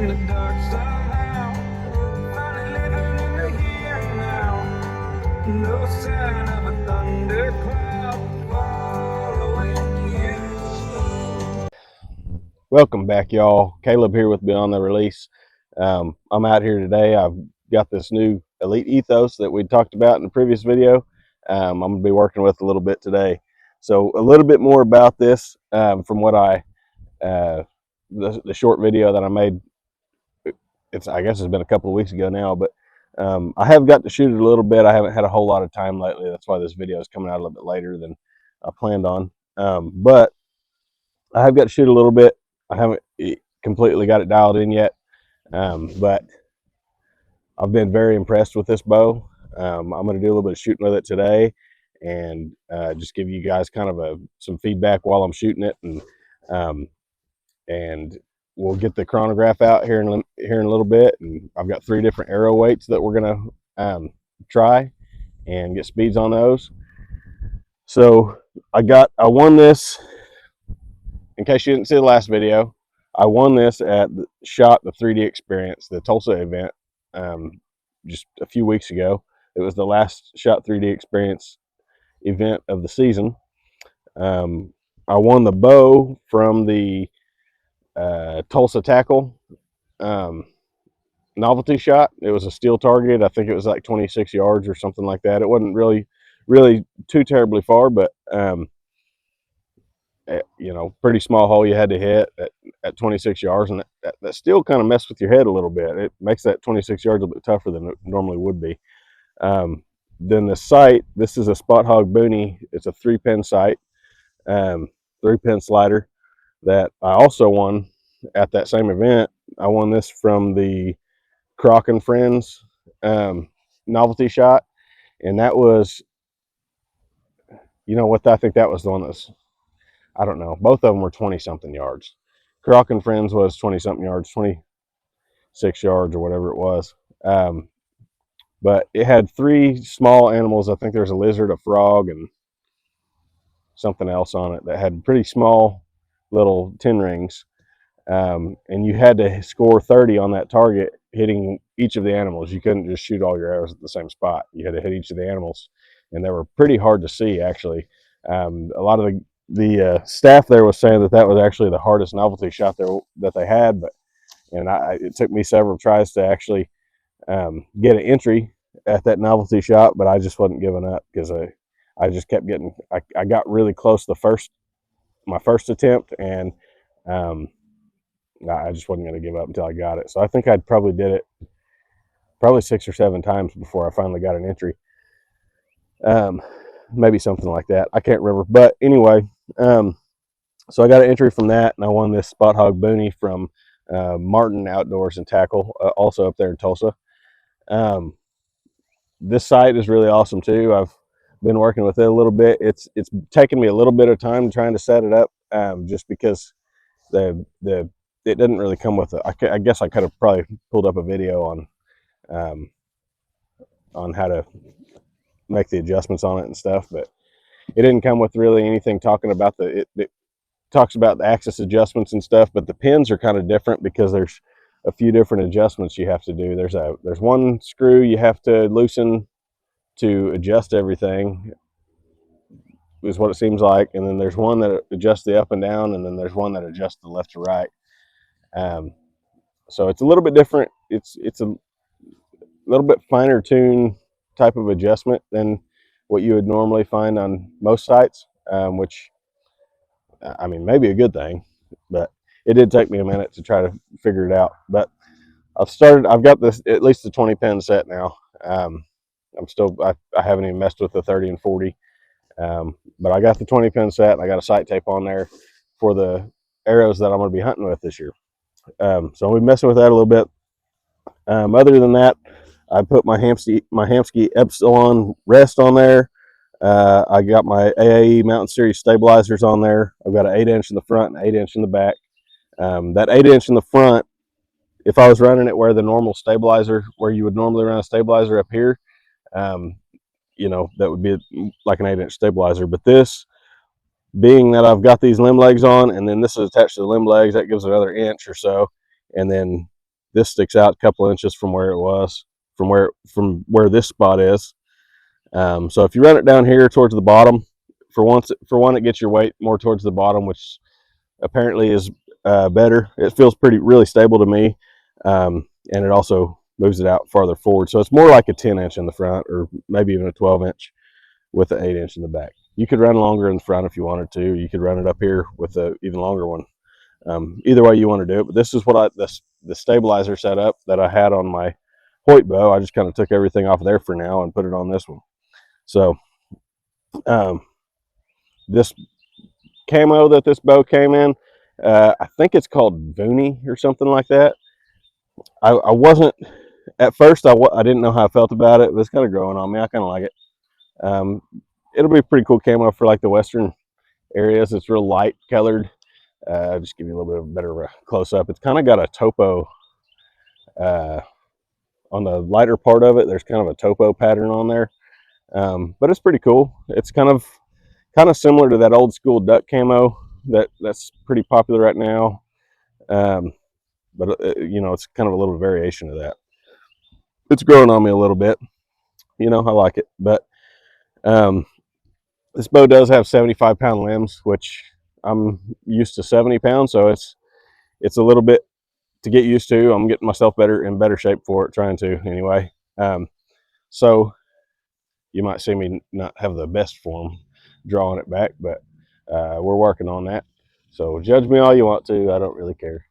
from the dark somehow. Finally living in the here and now. No sign of a thundercloud following you. Welcome back, y'all. Caleb here with Beyond the Release. I'm out here today. I've got this new Elite Ethos that we talked about in the previous video. I'm going to be working with a little bit today. So a little bit more about this from what the short video that I made. I guess it's been a couple of weeks ago now, but I have got to shoot it a little bit. I haven't had a whole lot of time lately. That's why this video is coming out a little bit later than I planned on. But I have got to shoot a little bit. I haven't completely got it dialed in yet, but I've been very impressed with this bow. I'm going to do a little bit of shooting with it today, and just give you guys kind of some feedback while I'm shooting it, and we'll get the chronograph out here in a little bit. And I've got 3 different arrow weights that we're going to try and get speeds on those. So I won this. In case you didn't see the last video, I won this at Shot the 3D Experience, the Tulsa event, just a few weeks ago. It was the last Shot 3D Experience event of the season. I won the bow from the Tulsa Tackle novelty shot. It was a steel target. I think it was like 26 yards or something like that. It wasn't really too terribly far, but you know, pretty small hole you had to hit at 26 yards, and that still kind of messed with your head a little bit. It makes that 26 yards a bit tougher than it normally would be. Then the sight, this is a SpotHog Booney. It's a 3-pin sight, 3-pin slider that I also won at that same event. I won this from the Croc and Friends novelty shot, and that was, you know what, I think that was the one that's, I don't know, both of them were 20-something yards. Croc and Friends was 20-something yards, 26 yards or whatever it was. But it had 3 small animals. I think there's a lizard, a frog, and something else on it that had pretty small little 10 rings. And you had to score 30 on that target, hitting each of the animals. You couldn't just shoot all your arrows at the same spot. You had to hit each of the animals, and they were pretty hard to see, actually. A lot of the staff there was saying that was actually the hardest novelty shot that they had, it took me several tries to actually get an entry at that novelty shot, but I just wasn't giving up, because I just kept getting, I got really close my first attempt, and I just wasn't going to give up until I got it. So I think I probably did it 6 or 7 times before I finally got an entry. Maybe something like that. I can't remember. But anyway, so I got an entry from that, and I won this SpotHog Booney from Martin Outdoors and Tackle, also up there in Tulsa. This site is really awesome too. I've been working with it a little bit. It's taken me a little bit of time trying to set it up, just because it didn't really come with it. I guess I could have probably pulled up a video on how to make the adjustments on it and stuff, but it didn't come with really anything talking about it talks about the axis adjustments and stuff, but the pins are kind of different because there's a few different adjustments you have to do. There's one screw you have to loosen to adjust everything, is what it seems like, and then there's one that adjusts the up and down, and then there's one that adjusts the left to right. So it's a little bit different. It's a little bit finer tune type of adjustment than what you would normally find on most sites, which, I mean, maybe a good thing, but it did take me a minute to try to figure it out. But I've got this, at least the 20-pin set now. I haven't even messed with the 30 and 40, but I got the 20-pin set, and I got a sight tape on there for the arrows that I'm going to be hunting with this year. So I'll be messing with that a little bit. Other than that, I put my Hamskea Epsilon rest on there. I got my AAE Mountain Series stabilizers on there. I've got an 8-inch in the front and 8-inch in the back. That 8-inch in the front, if I was running it where the normal stabilizer, where you would normally run a stabilizer up here, you know, that would be like an 8-inch stabilizer. But this, being that I've got these limb legs on, and then this is attached to the limb legs, that gives another inch or so. And then This sticks out a couple inches from where it was, from where this spot is. So if you run it down here towards the bottom, for one, it gets your weight more towards the bottom, which apparently is better. It feels really stable to me, and it also moves it out farther forward. So it's more like a 10-inch in the front, or maybe even a 12-inch with an 8-inch in the back. You could run longer in the front if you wanted to. You could run it up here with an even longer one. Either way you want to do it. But this is what the stabilizer setup that I had on my Hoyt bow. I just kind of took everything off there for now and put it on this one. So this camo that this bow came in, I think it's called Vooney or something like that. I wasn't at first. I didn't know how I felt about it. It was kind of growing on me. I kind of like it. It'll be a pretty cool camo for like the western areas. It's real light colored. I'll just give you a little bit of a better close up. It's kind of got a topo on the lighter part of it. There's kind of a topo pattern on there, but it's pretty cool. It's kind of similar to that old school duck camo that's pretty popular right now. But it's kind of a little variation of that. It's growing on me a little bit. I like it. But this bow does have 75-pound limbs, which I'm used to 70 pounds, so it's a little bit to get used to. I'm getting myself in better shape for it, trying to anyway. So you might see me not have the best form drawing it back, but we're working on that. So judge me all you want to. I don't really care.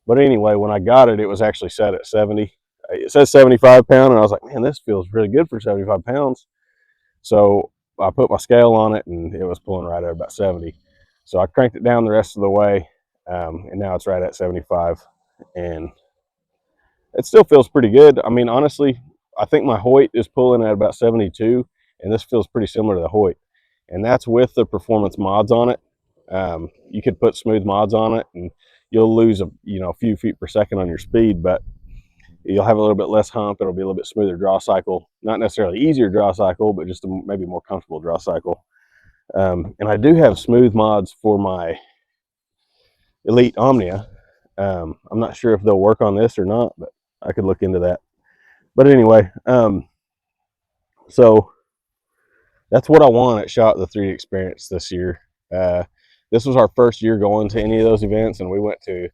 But anyway, when I got it, it was actually set at 70. It says 75 pound, and I was like, man, this feels really good for 75 pounds. So I put my scale on it, and it was pulling right at about 70. So I cranked it down the rest of the way, and now it's right at 75. And it still feels pretty good. I mean, honestly, I think my Hoyt is pulling at about 72, and this feels pretty similar to the Hoyt. And that's with the performance mods on it. You could put smooth mods on it, and you'll lose a few feet per second on your speed, but you'll have a little bit less hump. It'll be a little bit smoother draw cycle. Not necessarily easier draw cycle, but just a maybe more comfortable draw cycle. And I do have smooth mods for my Elite Omnia. I'm not sure if they'll work on this or not, but I could look into that. But anyway, so that's what I want at Shot the 3D Experience this year. This was our first year going to any of those events, and we went to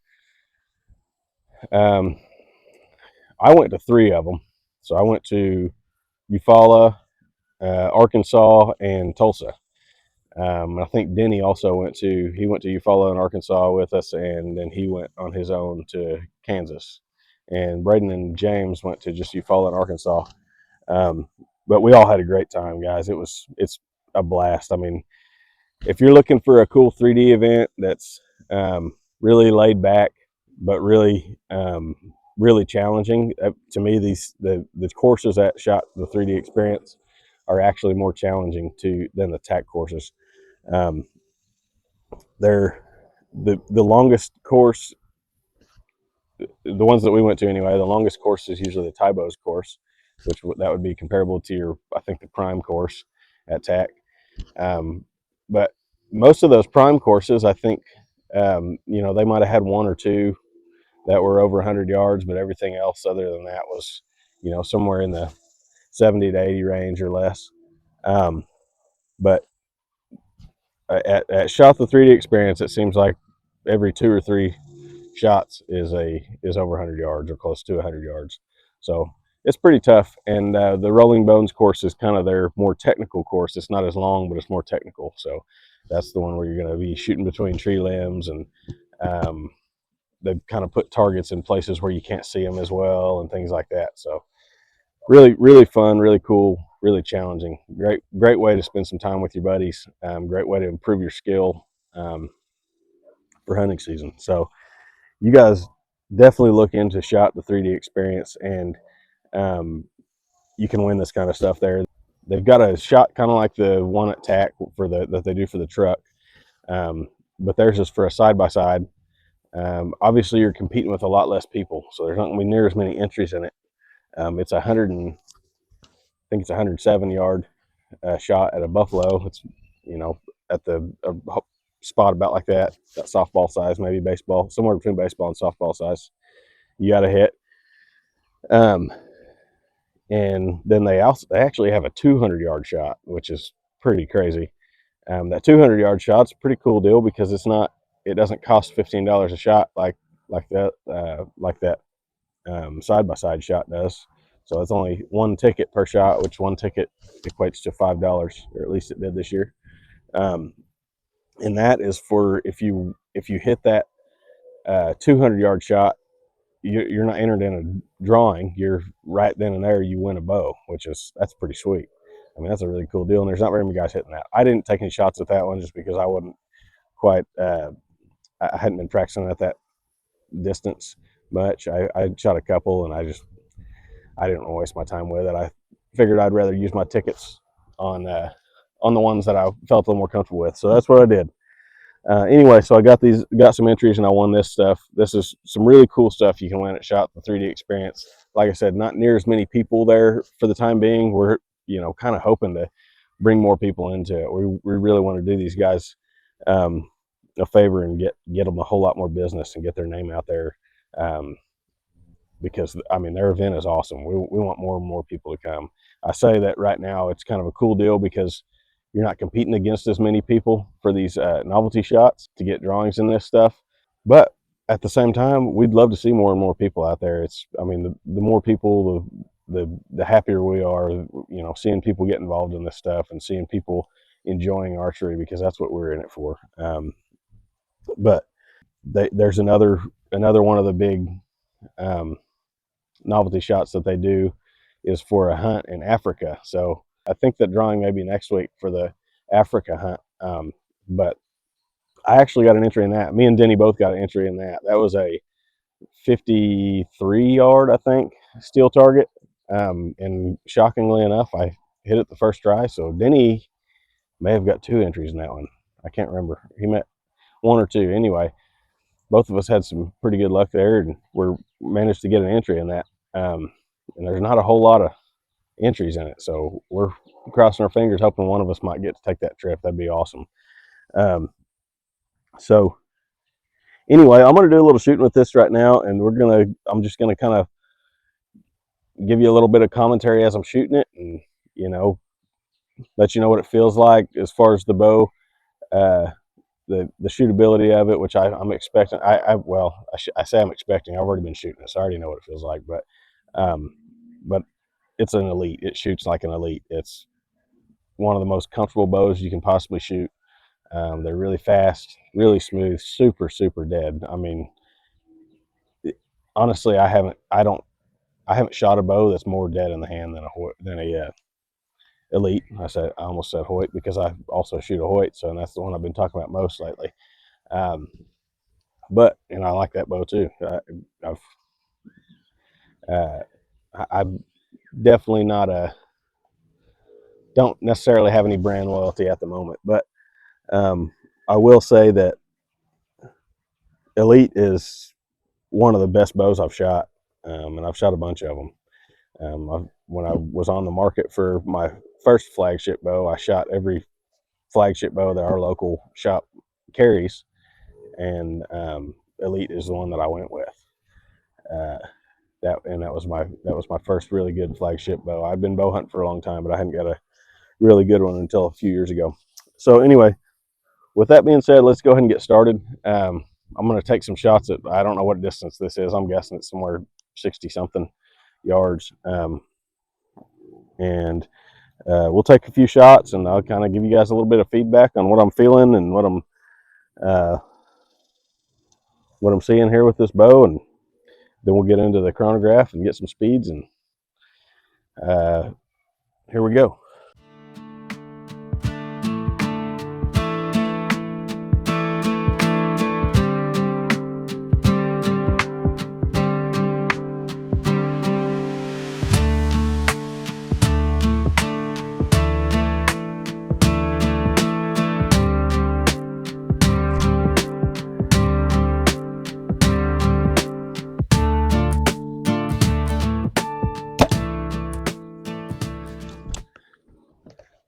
I went to 3 of them. So I went to Eufaula, Arkansas, and Tulsa. I think Denny also went to Eufaula and Arkansas with us, and then he went on his own to Kansas. And Braden and James went to just Eufaula and Arkansas. But we all had a great time, guys. It's a blast. I mean, if you're looking for a cool 3D event that's really laid back, but really really challenging, to me, the courses that Shot the 3D Experience are actually more challenging than the TAC courses. They're the longest course, the ones that we went to anyway. The longest course is usually the Tybo's course, which that would be comparable to I think the Prime course at TAC. But most of those Prime courses, I think, they might have had 1 or 2 that were over 100 yards, but everything else other than that was, somewhere in the 70 to 80 range or less. But at Shot the 3D Experience, it seems like every 2 or 3 shots is over 100 yards or close to 100 yards. So it's pretty tough. And the Rolling Bones course is kind of their more technical course. It's not as long, but it's more technical. So that's the one where you're going to be shooting between tree limbs, and they kind of put targets in places where you can't see them as well and things like that. So really, really fun, really cool, really challenging. Great way to spend some time with your buddies. Great way to improve your skill for hunting season. So you guys definitely look into Shot the 3D Experience, and you can win this kind of stuff there. They've got a shot kind of like the one at TAC that they do for the truck, but theirs is for a side-by-side. Obviously, you're competing with a lot less people, so there's not going to be near as many entries in it. It's I think it's 107 yard shot at a buffalo. It's at the spot about like that softball size, maybe baseball, somewhere between baseball and softball size. You got to hit. And then they actually have a 200-yard shot, which is pretty crazy. That 200-yard shot's a pretty cool deal because it doesn't cost $15 a shot like that side-by-side shot does. So it's only one ticket per shot, which one ticket equates to $5, or at least it did this year. And that is for if you hit that 200-yard shot, you're not entered in a drawing. You're right then and there, you win a bow, that's pretty sweet. I mean, that's a really cool deal, and there's not very many guys hitting that. I didn't take any shots at that one just because I wasn't quite. I hadn't been practicing at that distance much. I shot a couple, and I didn't want to waste my time with it. I figured I'd rather use my tickets on the ones that I felt a little more comfortable with. So that's what I did. Anyway, so I got some entries, and I won this stuff. This is some really cool stuff you can win at Shot the 3D Experience. Like I said, not near as many people there for the time being. We're kind of hoping to bring more people into it. We really want to do these guys a favor and get them a whole lot more business and get their name out there. Because I mean, their event is awesome. We want more and more people to come. I say that right now, it's kind of a cool deal because you're not competing against as many people for these novelty shots to get drawings in this stuff. But at the same time, we'd love to see more and more people out there. I mean, the more people, the happier we are, seeing people get involved in this stuff and seeing people enjoying archery, because that's what we're in it for. But there's another one of the big novelty shots that they do is for a hunt in Africa. So I think that drawing may be next week for the Africa hunt. But I actually got an entry in that. Me and Denny both got an entry in that. That was a 53-yard, I think, steel target. And shockingly enough, I hit it the first try. So Denny may have got 2 entries in that one. I can't remember. He met 1 or 2. Anyway, both of us had some pretty good luck there, and we managed to get an entry in that. And there's not a whole lot of entries in it, so we're crossing our fingers hoping one of us might get to take that trip. That'd be awesome. So anyway, I'm going to do a little shooting with this right now, and I'm just going to kind of give you a little bit of commentary as I'm shooting it, and let you know what it feels like as far as the bow, the shootability of it, which I'm expecting. I say I'm expecting. I've already been shooting it, so I already know what it feels like. But it's an Elite. It shoots like an Elite. It's one of the most comfortable bows you can possibly shoot. They're really fast, really smooth, super, super dead. I mean, honestly, I haven't shot a bow that's more dead in the hand than a Elite. I almost said Hoyt because I also shoot a Hoyt, so that's the one I've been talking about most lately. And I like that bow too. I'm definitely don't necessarily have any brand loyalty at the moment, but I will say that Elite is one of the best bows I've shot, and I've shot a bunch of them. When I was on the market for my first flagship bow, I shot every flagship bow that our local shop carries, and Elite is the one that I went with. That was my first really good flagship bow. I've been bow hunting for a long time, but I hadn't got a really good one until a few years ago. So anyway, with that being said, let's go ahead and get started. I'm going to take some shots at, I don't know what distance this is. I'm guessing it's somewhere 60 something yards. And we'll take a few shots, and I'll kind of give you guys a little bit of feedback on what I'm feeling and what I'm seeing here with this bow, and then we'll get into the chronograph and get some speeds, and here we go.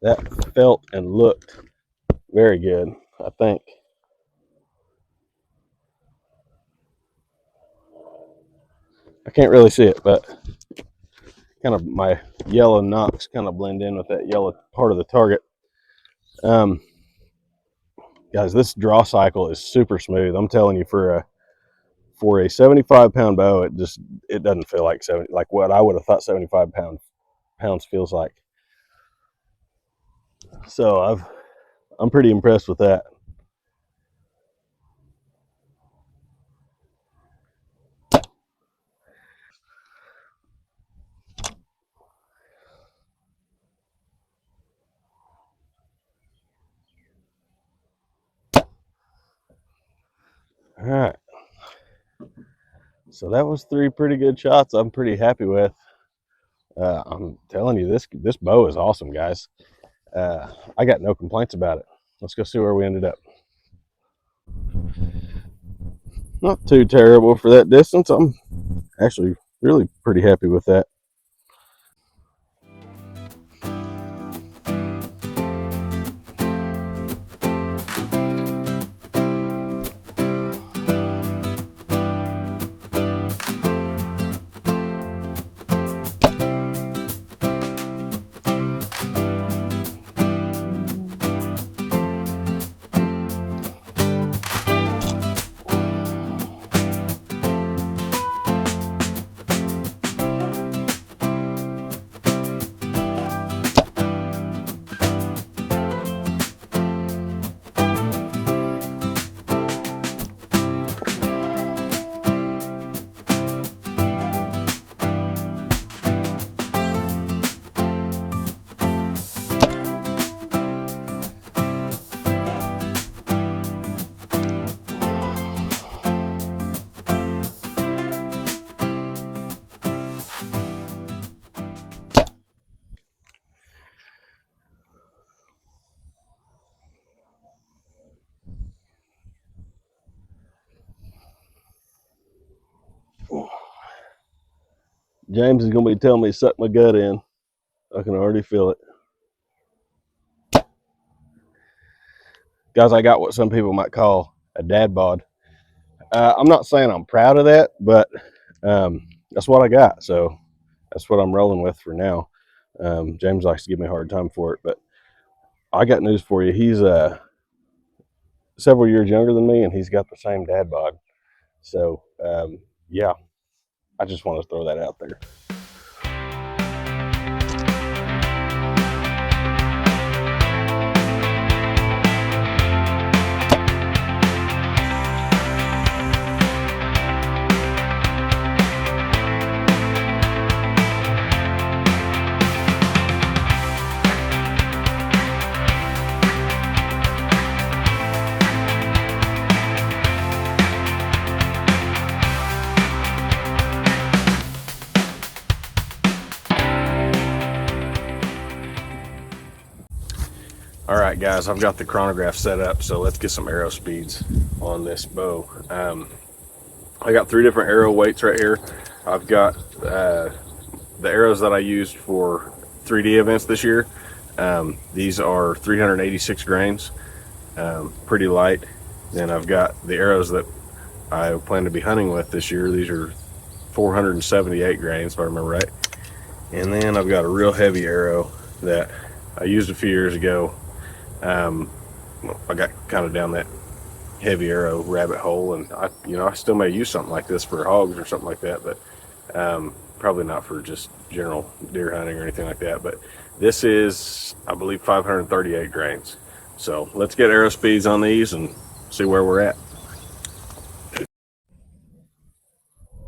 That felt and looked very good, I think. I can't really see it, but kind of my yellow knocks kind of blend in with that yellow part of the target. Guys, this draw cycle is super smooth. I'm telling you, for a 75-pound bow, it doesn't feel like 70, like what I would have thought 75 pounds feels like. So I'm pretty impressed with that. All right. So that was 3 pretty good shots. I'm pretty happy with. I'm telling you, this bow is awesome, guys. I got no complaints about it. Let's go see where we ended up. Not too terrible for that distance. I'm actually really pretty happy with that. James is going to be telling me to suck my gut in. I can already feel it. Guys, I got what some people might call a dad bod. I'm not saying I'm proud of that, but that's what I got. So that's what I'm rolling with for now. James likes to give me a hard time for it, but I got news for you. He's several years younger than me, and he's got the same dad bod. So yeah, I just want to throw that out there. All right, guys, I've got the chronograph set up, so let's get some arrow speeds on this bow. I got 3 different arrow weights right here. I've got the arrows that I used for 3D events this year. These are 386 grains, pretty light. Then I've got the arrows that I plan to be hunting with this year. These are 478 grains, if I remember right. And then I've got a real heavy arrow that I used a few years ago. I got kind of down that heavy arrow rabbit hole, and I still may use something like this for hogs or something like that, but probably not for just general deer hunting or anything like that. But this is, I believe, 538 grains. So let's get arrow speeds on these and see where we're at.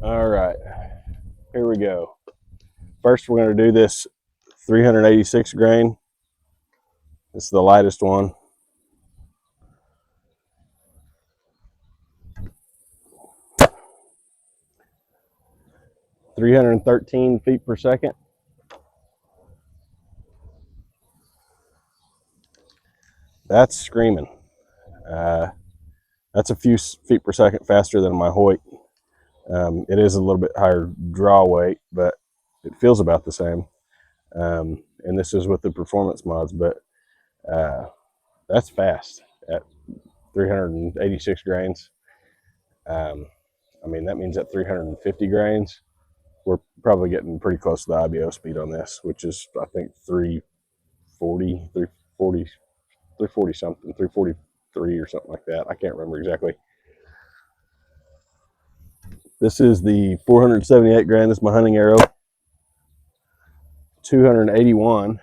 All right, here we go. First, we're going to do this 386 grain. This is the lightest one. (313 feet per second). That's screaming. That's a few feet per second faster than my Hoyt. It is a little bit higher draw weight, but it feels about the same. And this is with the performance mods, but that's fast at 386 grains. I mean, that means at 350 grains, we're probably getting pretty close to the IBO speed on this, which is I think 340, 340, 340 something, 343 or something like that. I can't remember exactly. This is the 478 grain. This is my hunting arrow. 281.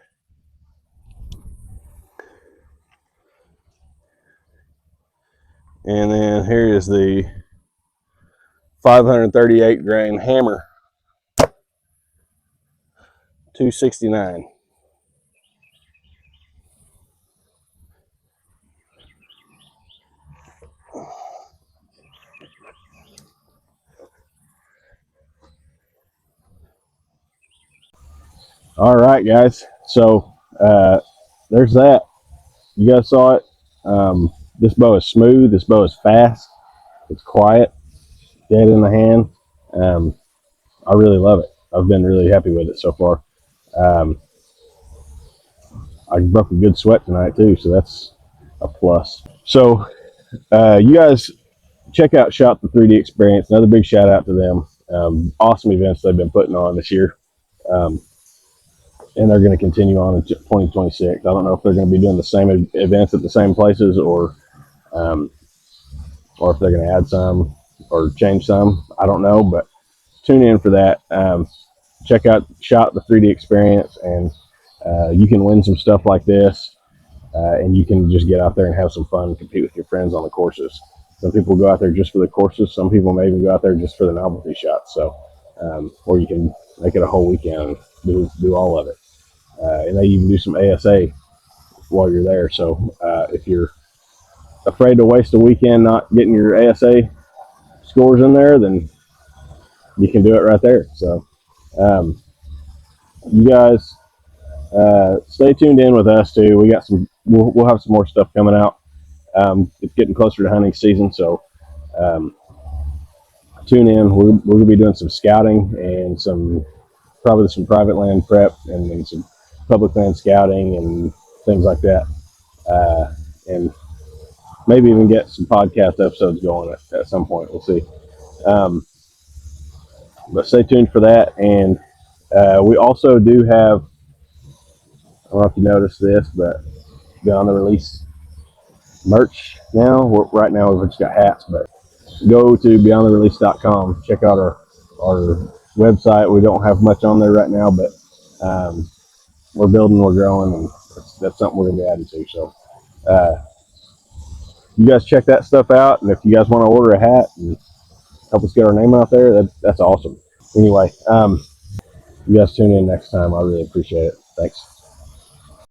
And then here is the 538 grain hammer. 269. All right, guys. So there's that. You guys saw it. This bow is smooth. This bow is fast. It's quiet. Dead in the hand. I really love it. I've been really happy with it so far. I broke a good sweat tonight too, so that's a plus. So you guys check out Shot the 3D Experience. Another big shout out to them. Awesome events they've been putting on this year. And they're going to continue on in 2026. I don't know if they're going to be doing the same events at the same places, or if they're going to add some or change some. I don't know, but tune in for that. Check out Shot the 3D Experience, and you can win some stuff like this, and you can just get out there and have some fun, compete with your friends on the courses. Some people go out there just for the courses. Some people may even go out there just for the novelty shots. So, or you can make it a whole weekend and do all of it. And they even do some ASA while you're there. So if you're afraid to waste a weekend not getting your ASA scores in there, then you can do it right there. So you guys stay tuned in with us too. We got some. We'll have some more stuff coming out. It's getting closer to hunting season, so tune in. We're going to be doing some scouting and probably some private land prep and then some public land scouting and things like that, and maybe even get some podcast episodes going at some point. We'll see. But stay tuned for that. And we also do have, I don't know if you noticed this, but Beyond the Release merch now. Right now we've just got hats, but go to beyondtherelease.com. Check out our website. We don't have much on there right now, but we're building, we're growing, and that's something we're going to be adding to. So you guys check that stuff out, and if you guys want to order a hat and help us get our name out there, that's awesome. Anyway, you guys tune in next time. I really appreciate it. Thanks.